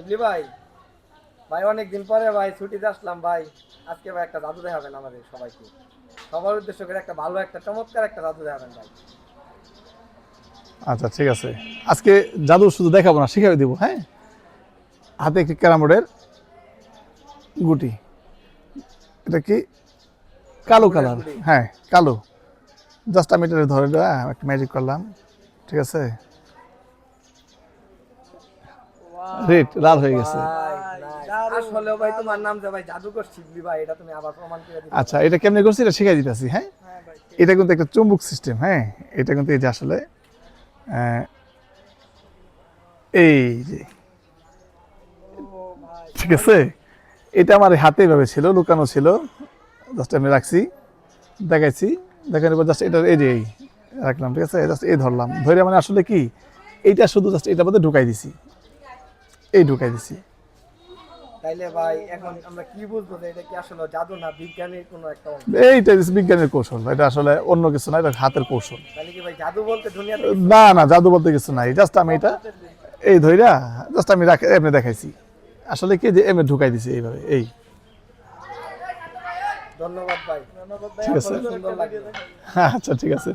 বুঝলি ভাই? ভাই অনেকদিন পরে ভাই ছুটিতে আসলাম ভাই। আজকে ভাই একটা জাদু দেখাবেন আমাদের সবাইকে। সবার উদ্দেশ্য করে একটা ভালো একটা চমৎকার একটা জাদু দেখাবেন ভাই। আচ্ছা ঠিক আছে, আজকে জাদু শুধু দেখাবো না, শিখাই দিব। হ্যাঁ, হাতে একটি ক্যারাম বোর্ডের গুটি। এটা কি? কালো রামবোর্ডের কালার। গুড়ি। হ্যাঁ, কালো। জাস্ট আমি এটা ধরে দেওয়া একটা ম্যাজিক করলাম। ঠিক আছে, রেড লাল হয়ে গেছে। ভাই নাইস। আসলেও ভাই তোমার নাম যে ভাই জাদুকর শিবলি ভাই, এটা তুমি আবার প্রমাণ করে দিলে আচ্ছা, ভাই। এটা কেমনে করছি এটা শিখাই দিতেছি। হ্যাঁ, এটা কিন্তু একটা চুম্বক সিস্টেম। হ্যাঁ, এটা কিন্তু এই যে আসলে আহ, এই যে, ঠিক আছে, এটা আমার হাতে এভাবে ছিল, লুকানো ছিল। জাস্ট আমি রাখছি, দেখাইছি, দেখানোর পর জাস্ট এটা এই যে এই রাখলাম। ঠিক আছে, জাস্ট এই ধরলাম, ধরে মানে আসলে কি, এইটা শুধু জাস্ট এটার মধ্যে ঢুকাই দিছি, এই ঢুকাই দিছি। তাইলে ভাই এখন আমরা কি বুঝবো যে এটা কি আসলে জাদু না বিজ্ঞানের কোনো একটা অঙ্গ? এইটা হচ্ছে বিজ্ঞানের কৌশল, এটা আসলে অন্য কিছু না, এটা হাতের কৌশল। তাহলে কি ভাই জাদু বলতে দুনিয়াতে কিছু না নাই? না, জাদু বলতে কিছু নাই, জাস্ট আমি এটা এই ধইরা জাস্ট আমি এমনি দেখাইছি। আসলে কি যে এমনি ঢুকাই দিছি এইভাবে, এই। ধন্যবাদ ভাই। ঠিক আছে, সুন্দর লাগলো। আচ্ছা ঠিক আছে।